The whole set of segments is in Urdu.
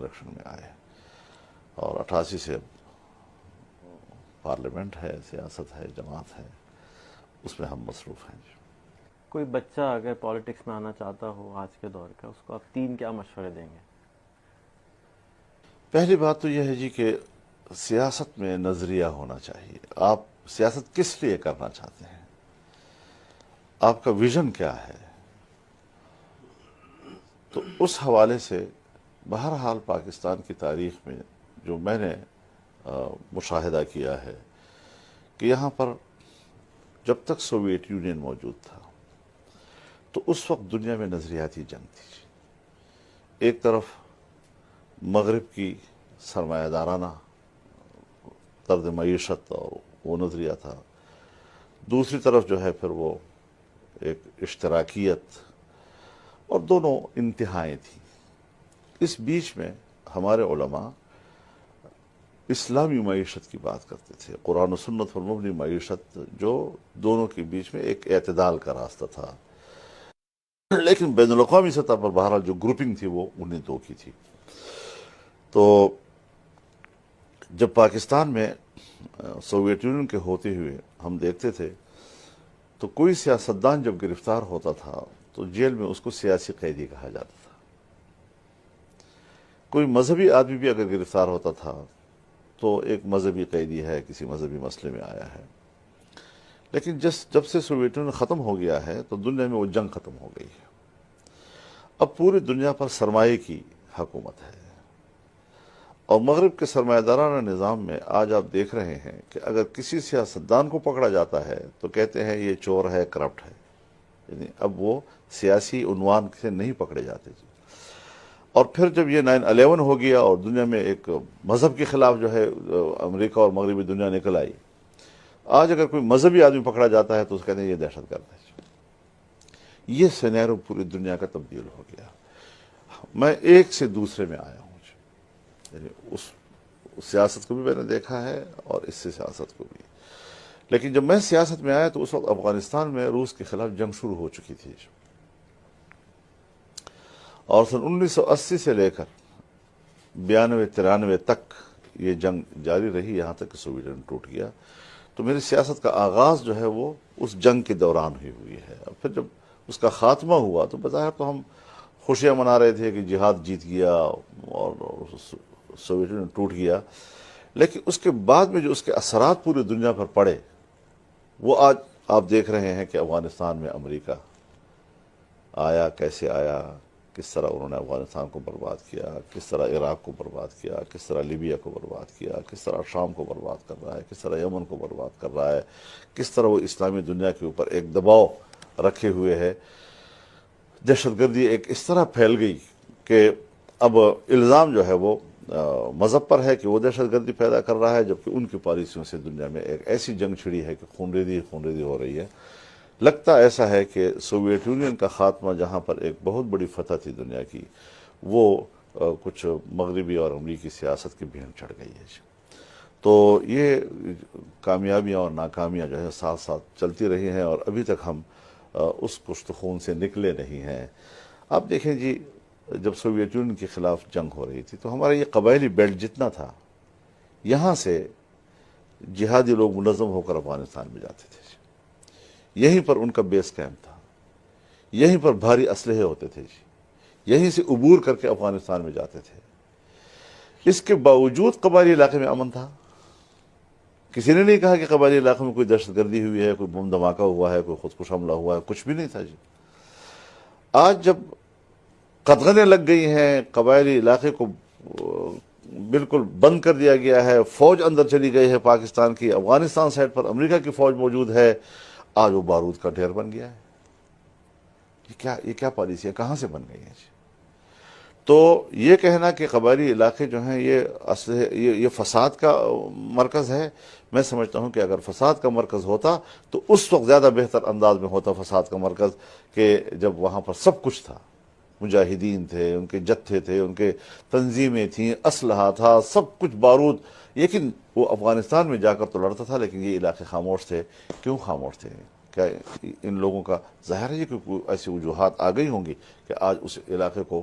الیکشن میں آئے، اور 88 سے پارلیمنٹ ہے، سیاست ہے، جماعت ہے، اس میں ہم مصروف ہیں جی۔ کوئی بچہ اگر پالیٹکس میں آنا چاہتا ہو آج کے دور کا، اس کو آپ 3 کیا مشورے دیں گے؟ پہلی بات تو یہ ہے جی کہ سیاست میں نظریہ ہونا چاہیے۔ آپ سیاست کس لیے کرنا چاہتے ہیں، آپ کا ویژن کیا ہے؟ تو اس حوالے سے بہرحال پاکستان کی تاریخ میں جو میں نے مشاہدہ کیا ہے کہ یہاں پر جب تک سوویت یونین موجود تھا تو اس وقت دنیا میں نظریاتی جنگ تھی۔ ایک طرف مغرب کی سرمایہ دارانہ طرز معیشت اور وہ نظریہ تھا، دوسری طرف جو ہے پھر وہ ایک اشتراکیت، اور دونوں انتہائیں تھیں۔ اس بیچ میں ہمارے علماء اسلامی معیشت کی بات کرتے تھے، قرآن و سنت پر مبنی معیشت، جو دونوں کے بیچ میں ایک اعتدال کا راستہ تھا، لیکن بین الاقوامی سطح پر بہرحال جو گروپنگ تھی وہ انہیں دو کی تھی۔ تو جب پاکستان میں سوویت یونین کے ہوتے ہوئے ہم دیکھتے تھے تو کوئی سیاستدان جب گرفتار ہوتا تھا تو جیل میں اس کو سیاسی قیدی کہا جاتا تھا۔ کوئی مذہبی آدمی بھی اگر گرفتار ہوتا تھا تو ایک مذہبی قیدی ہے، کسی مذہبی مسئلے میں آیا ہے۔ لیکن جب سے سوویت یونین ختم ہو گیا ہے تو دنیا میں وہ جنگ ختم ہو گئی ہے۔ اب پوری دنیا پر سرمایہ کی حکومت ہے، اور مغرب کے سرمایہ دارانہ نظام میں آج آپ دیکھ رہے ہیں کہ اگر کسی سیاستدان کو پکڑا جاتا ہے تو کہتے ہیں یہ چور ہے، کرپٹ ہے، یعنی اب وہ سیاسی عنوان سے نہیں پکڑے جاتے جی۔ اور پھر جب یہ 9/11 ہو گیا اور دنیا میں ایک مذہب کے خلاف جو ہے امریکہ اور مغربی دنیا نکل آئی، آج اگر کوئی مذہبی آدمی پکڑا جاتا ہے تو اس کہتے ہیں یہ دہشت گرد ہے۔ یہ سینیرو پوری دنیا کا تبدیل ہو گیا۔ میں ایک سے دوسرے میں آیا ہوں، یعنی اس سیاست کو بھی میں نے دیکھا ہے اور اس سے سیاست کو بھی۔ لیکن جب میں سیاست میں آیا تو اس وقت افغانستان میں روس کے خلاف جنگ شروع ہو چکی تھی، اور سن 1980 سے لے کر 92-93 تک یہ جنگ جاری رہی، یہاں تک کہ سوویت یونین ٹوٹ گیا۔ تو میری سیاست کا آغاز جو ہے وہ اس جنگ کے دوران ہوئی ہے۔ اور پھر جب اس کا خاتمہ ہوا تو بظاہر تو ہم خوشیاں منا رہے تھے کہ جہاد جیت گیا اور سوویت یونین ٹوٹ گیا، لیکن اس کے بعد میں جو اس کے اثرات پوری دنیا پر پڑے وہ آج آپ دیکھ رہے ہیں کہ افغانستان میں امریکہ آیا، کیسے آیا، کس طرح انہوں نے افغانستان کو برباد کیا، کس طرح عراق کو برباد کیا، کس طرح لیبیا کو برباد کیا، کس طرح شام کو برباد کر رہا ہے، کس طرح یمن کو برباد کر رہا ہے، کس طرح وہ اسلامی دنیا کے اوپر ایک دباؤ رکھے ہوئے ہے۔ دہشت گردی ایک اس طرح پھیل گئی کہ اب الزام جو ہے وہ مذہب پر ہے کہ وہ دہشت گردی پیدا کر رہا ہے، جبکہ ان کی پالیسیوں سے دنیا میں ایک ایسی جنگ چھڑی ہے کہ خونریزی ہو رہی ہے۔ لگتا ایسا ہے کہ سوویت یونین کا خاتمہ جہاں پر ایک بہت بڑی فتح تھی دنیا کی، وہ کچھ مغربی اور امریکی سیاست کی بھین چڑھ گئی ہے۔ تو یہ کامیابیاں اور ناکامیاں جو ہے ساتھ ساتھ چلتی رہی ہیں، اور ابھی تک ہم اس کشت خون سے نکلے نہیں ہیں۔ آپ دیکھیں جی، جب سوویت یونین کے خلاف جنگ ہو رہی تھی تو ہمارا یہ قبائلی بیلٹ جتنا تھا، یہاں سے جہادی لوگ منظم ہو کر افغانستان میں جاتے تھے، یہیں پر ان کا بیس کیمپ تھا، یہیں پر بھاری اسلحے ہوتے تھے جی، یہیں سے عبور کر کے افغانستان میں جاتے تھے۔ اس کے باوجود قبائلی علاقے میں امن تھا، کسی نے نہیں کہا کہ قبائلی علاقے میں کوئی دہشت گردی ہوئی ہے، کوئی بم دھماکہ ہوا ہے، کوئی خودکش حملہ ہوا ہے، کچھ بھی نہیں تھا جی۔ آج جب قدغنیں لگ گئی ہیں، قبائلی علاقے کو بالکل بند کر دیا گیا ہے، فوج اندر چلی گئی ہے پاکستان کی، افغانستان سائڈ پر امریکہ کی فوج موجود ہے، آج وہ بارود کا ڈھیر بن گیا ہے۔ یہ کیا پالیسی ہے، کہاں سے بن گئی ہے جی؟ تو یہ کہنا کہ قبائلی علاقے جو ہیں یہ فساد کا مرکز ہے، میں سمجھتا ہوں کہ اگر فساد کا مرکز ہوتا تو اس وقت زیادہ بہتر انداز میں ہوتا فساد کا مرکز، کہ جب وہاں پر سب کچھ تھا، مجاہدین تھے، ان کے جتھے تھے، ان کے تنظیمیں تھیں، اسلحہ تھا، سب کچھ، بارود۔ لیکن وہ افغانستان میں جا کر تو لڑتا تھا، لیکن یہ علاقے خاموش تھے۔ کیوں خاموش تھے؟ کیا ان لوگوں کا ظاہر ہے کہ کوئی ایسی وجوہات آ گئی ہوں گی کہ آج اس علاقے کو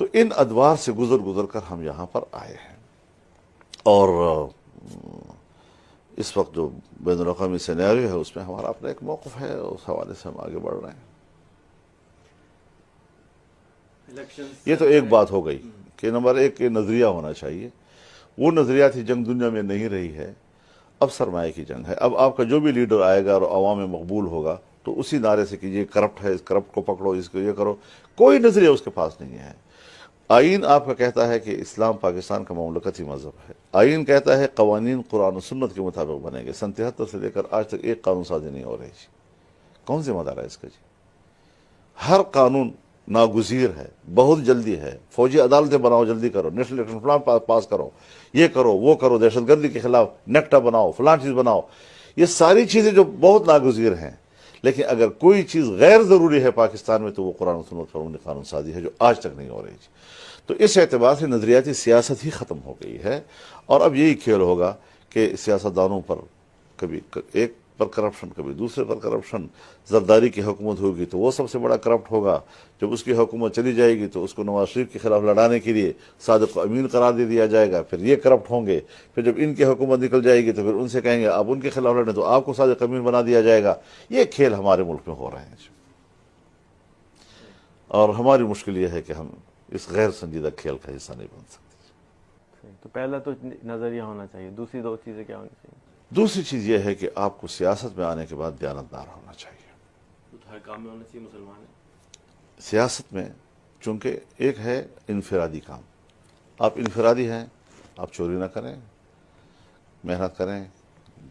تو ان ادوار سے گزر گزر کر ہم یہاں پر آئے ہیں، اور اس وقت جو بین الاقوامی سینیریو ہے اس میں ہمارا اپنا ایک موقف ہے، اس حوالے سے ہم آگے بڑھ رہے ہیں۔ یہ تو ایک بات ہو گئی کہ نمبر ایک یہ نظریہ ہونا چاہیے، وہ نظریاتی جنگ دنیا میں نہیں رہی ہے، اب سرمایہ کی جنگ ہے۔ اب آپ کا جو بھی لیڈر آئے گا اور عوام میں مقبول ہوگا تو اسی نعرے سے کہ یہ کرپٹ ہے، اس کرپٹ کو پکڑو، اس کو یہ کرو، کوئی نظریہ اس کے پاس نہیں ہے۔ آئین آپ کا کہتا ہے کہ اسلام پاکستان کا مملکتی مذہب ہے، آئین کہتا ہے قوانین قرآن و سنت کے مطابق بنے گے، سن 73 سے لے کر آج تک ایک قانون سازی نہیں ہو رہی جی، کون ذمہ دار ہے اس کا جی؟ ہر قانون ناگزیر ہے، بہت جلدی ہے، فوجی عدالتیں بناؤ، جلدی کرو، نیشنل الیکشن پلان پاس کرو، یہ کرو وہ کرو، دہشت گردی کے خلاف نیکٹا بناؤ، فلاں چیز بناؤ، یہ ساری چیزیں جو بہت ناگزیر ہیں، لیکن اگر کوئی چیز غیر ضروری ہے پاکستان میں تو وہ قرآن و سنت پر قانون سازی ہے جو آج تک نہیں ہو رہی جی۔ تو اس اعتبار سے نظریاتی سیاست ہی ختم ہو گئی ہے، اور اب یہی کھیل ہوگا کہ سیاستدانوں پر کبھی ایک پر کرپشن، کبھی دوسرے پر کرپشن۔ زرداری کی حکومت ہوگی تو وہ سب سے بڑا کرپٹ ہوگا، جب اس کی حکومت چلی جائے گی تو اس کو نواز شریف کے خلاف لڑانے کے لیے صادق و امین قرار دے دیا جائے گا، پھر یہ کرپٹ ہوں گے، پھر جب ان کی حکومت نکل جائے گی تو پھر ان سے کہیں گے آپ ان کے خلاف لڑیں تو آپ کو صادق امین بنا دیا جائے گا۔ یہ کھیل ہمارے ملک میں ہو رہے ہیں، اور ہماری مشکل یہ ہے کہ ہم اس غیر سنجیدہ کھیل کا حصہ نہیں بن سکتے۔ تو پہلا تو نظریہ ہونا چاہیے، دوسری دو چیزیں کیا ہونی چاہیے؟ دوسری چیز یہ ہے کہ آپ کو سیاست میں آنے کے بعد دیانتدار ہونا چاہیے۔ ہر کام میں ہونا چاہیے مسلمان ہے۔ سیاست میں چونکہ ایک ہے انفرادی کام، آپ انفرادی ہیں، آپ چوری نہ کریں، محنت کریں،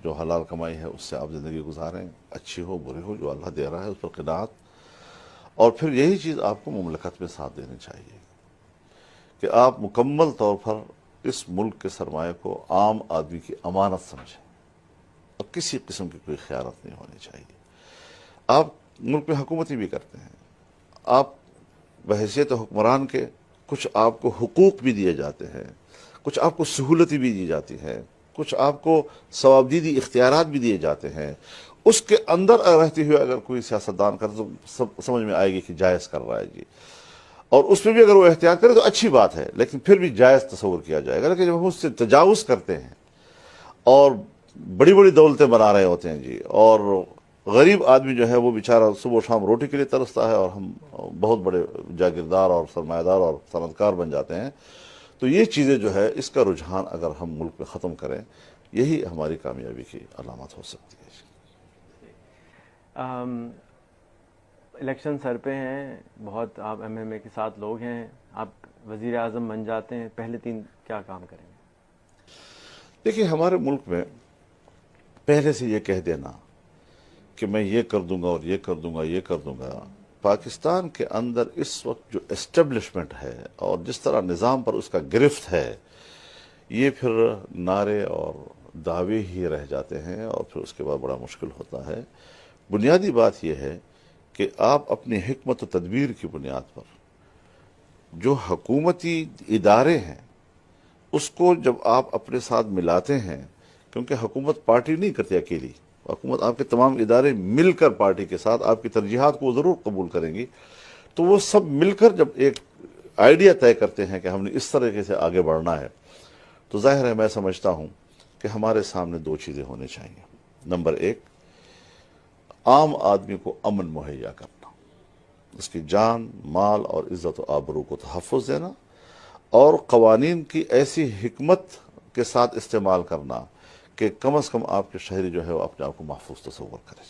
جو حلال کمائی ہے اس سے آپ زندگی گزاریں، اچھی ہو بری ہو جو اللہ دے رہا ہے اس پر قناعت، اور پھر یہی چیز آپ کو مملکت میں ساتھ دینی چاہیے کہ آپ مکمل طور پر اس ملک کے سرمایہ کو عام آدمی کی امانت سمجھیں، اور کسی قسم کی کوئی خیانت نہیں ہونی چاہیے۔ آپ ملک میں حکومتی بھی کرتے ہیں، آپ بحیثیت حکمران کے کچھ آپ کو حقوق بھی دیے جاتے ہیں، کچھ آپ کو سہولتیں بھی دی جاتی ہیں، کچھ آپ کو ثوابدیدی اختیارات بھی دیے جاتے ہیں، اس کے اندر رہتے ہوئے اگر کوئی سیاستدان کرے تو سمجھ میں آئے گی کہ جائز کر رہا ہے جی، اور اس میں بھی اگر وہ احتیاط کرے تو اچھی بات ہے، لیکن پھر بھی جائز تصور کیا جائے گا۔ لیکن جب ہم اس سے تجاوز کرتے ہیں اور بڑی بڑی دولتیں بنا رہے ہوتے ہیں جی، اور غریب آدمی جو ہے وہ بیچارہ صبح و شام روٹی کے لیے ترستا ہے، اور ہم بہت بڑے جاگیردار اور سرمایہ دار اور صنعت کار بن جاتے ہیں، تو یہ چیزیں جو ہے اس کا رجحان اگر ہم ملک میں ختم کریں، یہی ہماری کامیابی کی علامت ہو سکتی ہے۔ الیکشن سر پہ ہیں، بہت آپ ایم ایم اے کے ساتھ لوگ ہیں، آپ وزیر اعظم بن جاتے ہیں، پہلے 3 کیا کام کریں گے؟ دیکھیے ہمارے ملک میں پہلے سے یہ کہہ دینا کہ میں یہ کر دوں گا اور یہ کر دوں گا یہ کر دوں گا، پاکستان کے اندر اس وقت جو اسٹیبلشمنٹ ہے اور جس طرح نظام پر اس کا گرفت ہے، یہ پھر نعرے اور دعوے ہی رہ جاتے ہیں، اور پھر اس کے بعد بڑا مشکل ہوتا ہے۔ بنیادی بات یہ ہے کہ آپ اپنی حکمت و تدبیر کی بنیاد پر جو حکومتی ادارے ہیں اس کو جب آپ اپنے ساتھ ملاتے ہیں، کیونکہ حکومت پارٹی نہیں کرتی اکیلی، حکومت آپ کے تمام ادارے مل کر پارٹی کے ساتھ آپ کی ترجیحات کو ضرور قبول کریں گی، تو وہ سب مل کر جب ایک آئیڈیا طے کرتے ہیں کہ ہم نے اس طریقے سے آگے بڑھنا ہے، تو ظاہر ہے میں سمجھتا ہوں کہ ہمارے سامنے 2 چیزیں ہونی چاہیے۔ نمبر 1، عام آدمی کو امن مہیا کرنا، اس کی جان، مال اور عزت و آبرو کو تحفظ دینا، اور قوانین کی ایسی حکمت کے ساتھ استعمال کرنا کہ کم از کم آپ کے شہری جو ہے وہ اپنے آپ کو محفوظ تصور کرے۔